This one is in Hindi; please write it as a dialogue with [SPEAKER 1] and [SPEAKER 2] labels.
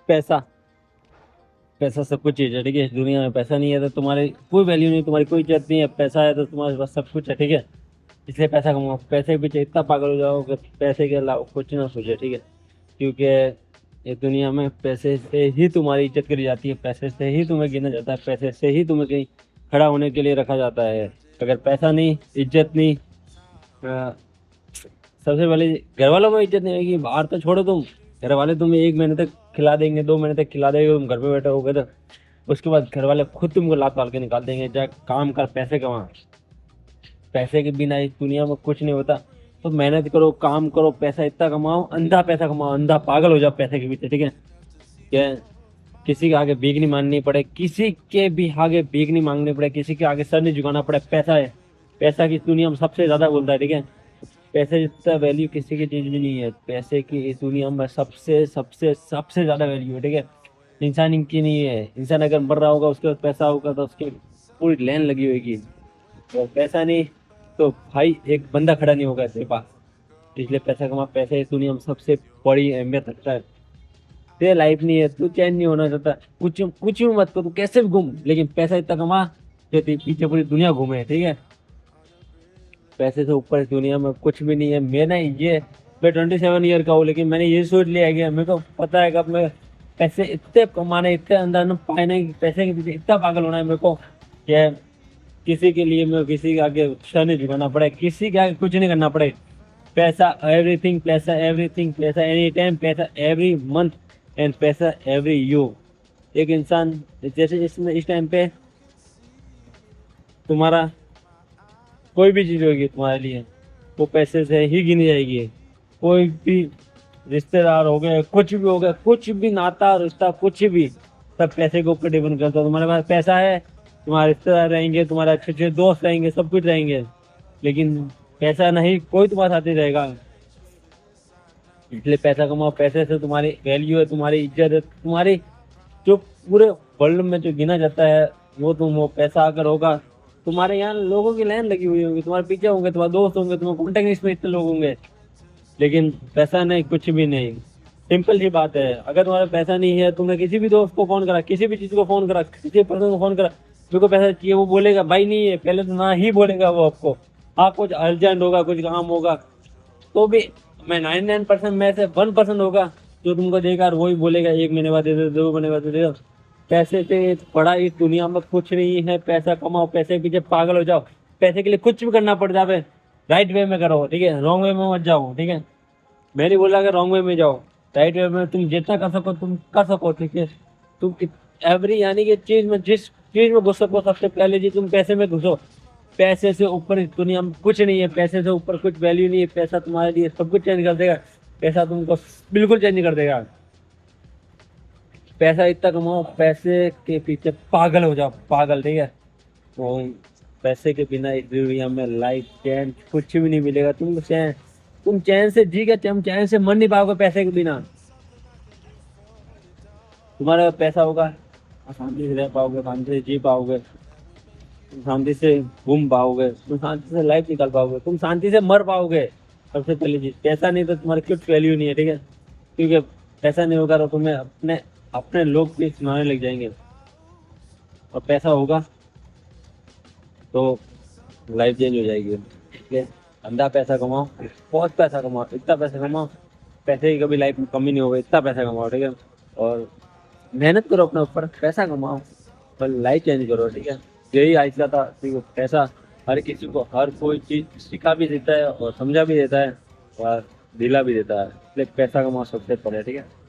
[SPEAKER 1] पैसा, पैसा सब कुछ चीज़ है, ठीक है। दुनिया में पैसा नहीं है तो तुम्हारी कोई वैल्यू नहीं, तुम्हारी कोई इज्जत नहीं है। पैसा है तो तुम्हारे पास सब कुछ है, ठीक है। इसलिए पैसा कमाओ, पैसे के पीछे इतना पागल हो जाओ कि पैसे के अलावा कुछ ना सोचो, ठीक है। क्योंकि ये दुनिया में पैसे से ही तुम्हारी इज्जत करी जाती है, पैसे से ही तुम्हें गिना जाता है, पैसे से ही तुम्हें कहीं खड़ा होने के लिए रखा जाता है। अगर पैसा नहीं, इज्जत नहीं, अ, सबसे पहले घर वालों में इज्जत नहीं होगी, बाहर तो छोड़ो तुम। घर वाले तुम्हें 1 महीने तक खिला देंगे, 2 महीने तक खिला देंगे, तुम घर पे बैठे होगे तो उसके बाद घर वाले खुद तुमको लात पाल के निकाल देंगे। जा काम कर, पैसे कमा। पैसे के बिना इस दुनिया में कुछ नहीं होता। तो मेहनत करो, काम करो, पैसा इतना कमाओ, अंधा पैसा कमाओ, अंधा पागल हो जाओ पैसे के पीछे, ठीक है। क्या, किसी के आगे भीख नहीं मांगनी पड़े, किसी के भी आगे भीख नहीं मांगनी पड़े, किसी के आगे सर नहीं झुकाना पड़े। पैसा है, पैसा की इस दुनिया में सबसे ज्यादा बोलता है, ठीक है। पैसे जितना वैल्यू किसी की चीज भी नहीं है। पैसे की इस दुनिया में सबसे सबसे सबसे ज्यादा वैल्यू है, ठीक है। इंसान इनकी नहीं है। इंसान अगर मर रहा होगा, उसके पास पैसा होगा तो उसकी पूरी लाइन लगी होगी। और पैसा नहीं तो भाई एक बंदा खड़ा नहीं होगा तेरे पास। इसलिए पैसा कमा। पैसा इस दुनिया में सबसे बड़ी अहमियत रखता है। तेरे लाइफ नहीं है, तू चैन नहीं होना चाहता, कुछ भी मत कर, तू कैसे भी घूम, लेकिन पैसा इतना कमा जो तेरे पीछे पूरी दुनिया घूमे, ठीक है। पैसे से ऊपर इस दुनिया में कुछ भी नहीं है। मैं 27 ईयर का हूँ, लेकिन मैंने ये सोच लिया है कि मेरे को पता है कि अब मैं पैसे इतने कमाने, इतने अंदर न पाने, पैसे के पीछे इतना पागल होना है मेरे को कि किसी के लिए मैं किसी के आगे सर नहीं झुकाना पड़े, किसी के आगे कुछ नहीं करना पड़े। पैसा एवरीथिंग, पैसा एवरीथिंग, पैसा एनी टाइम, पैसा एवरी मंथ एंड पैसा एवरी यू। एक इंसान जैसे इसमें इस टाइम पे तुम्हारा कोई भी चीज़ होगी तुम्हारे लिए, वो पैसे से ही गिनी जाएगी। कोई भी रिश्तेदार हो गए, कुछ भी हो गया, कुछ भी नाता रिश्ता कुछ भी, सब पैसे के ऊपर डिपेंड करता है। तुम्हारे पास पैसा है, तुम्हारे रिश्तेदार रहेंगे, तुम्हारे अच्छे अच्छे दोस्त रहेंगे, सब कुछ रहेंगे। लेकिन पैसा नहीं, कोई तुम्हारे साथ नहीं रहेगा। इसलिए पैसा कमाओ। पैसे से तुम्हारी वैल्यू है, तुम्हारी इज्जत है, तुम्हारी जो पूरे वर्ल्ड में जो गिना जाता है वो तुम हो। पैसा अगर होगा, तुम्हारे यहाँ लोगों की लाइन लगी हुई होगी, तुम्हारे पीछे होंगे, तुम्हारे दोस्त होंगे, तुम्हारे कॉन्टेक्ट लिस्ट में इतने लोग होंगे। लेकिन पैसा नहीं, कुछ भी नहीं। सिंपल सी बात है, अगर तुम्हारा पैसा नहीं है, तुमने किसी भी दोस्त को फोन करा, किसी भी चीज को फोन करा, किसी पर्सन को फोन करा, मेरे को पैसा चाहिए, वो बोलेगा भाई नहीं है, पहले तो ना ही बोलेगा वो आपको। हाँ, कुछ अर्जेंट होगा, कुछ काम होगा तो भी, मैं 99% में से 1% होगा जो तुमको देगा और वही बोलेगा 1 महीने बाद दे दो, 2 महीने बाद दे दो। पैसे से बड़ा इस दुनिया में कुछ नहीं है। पैसा कमाओ, पैसे के पीछे पागल हो जाओ। पैसे के लिए कुछ भी करना पड़ जावे, राइट वे में करो, ठीक है। रॉन्ग वे में मत जाओ, ठीक है। मैं नहीं बोला कि रॉन्ग वे में जाओ, राइट वे में तुम जितना कर सको तुम कर सको, ठीक है। तुम एवरी यानी कि चीज में, जिस चीज में घुस सको, सबसे पहले जी तुम पैसे में घुसो। पैसे से ऊपर इस दुनिया में कुछ नहीं है। पैसे से ऊपर कुछ वैल्यू नहीं है। पैसा तुम्हारे लिए सब कुछ चेंज कर देगा। पैसा तुमको बिल्कुल चेंज कर देगा। पैसा इतना कमाओ, पैसे के पीछे पागल हो जाओ, पागल, ठीक है। तो पैसे के बिना इस दुनिया में लाइफ, चैन कुछ भी नहीं मिलेगा तुमको। चैन, तुम चैन से जी के तुम चैन से मर नहीं पाओगे पैसे के बिना। तुम्हारे पास पैसा होगा, शांति से रह पाओगे, शांति से जी पाओगे, तुम शांति से घूम पाओगे, तुम शांति से लाइफ निकाल पाओगे, तुम शांति से मर पाओगे। सबसे पहली चीज पैसा नहीं तो तुम्हारी कुछ वैल्यू नहीं है, ठीक है। क्योंकि पैसा नहीं होगा तो तुम्हें अपने अपने लोग भी सुनाने लग जाएंगे। और पैसा होगा तो लाइफ चेंज हो जाएगी। इसलिए अंधा पैसा कमाओ, बहुत पैसा कमाओ, इतना पैसा कमाओ, पैसे की कभी लाइफ में कमी नहीं होगी। इतना पैसा कमाओ, ठीक है। और मेहनत करो अपने ऊपर, पैसा कमाओ और लाइफ चेंज करो, ठीक है। यही आज का था। देखो, पैसा हर किसी को हर कोई चीज सिखा भी देता है और समझा भी देता है और दिला भी देता है। इसलिए पैसा कमाओ सबसे पहले, ठीक है।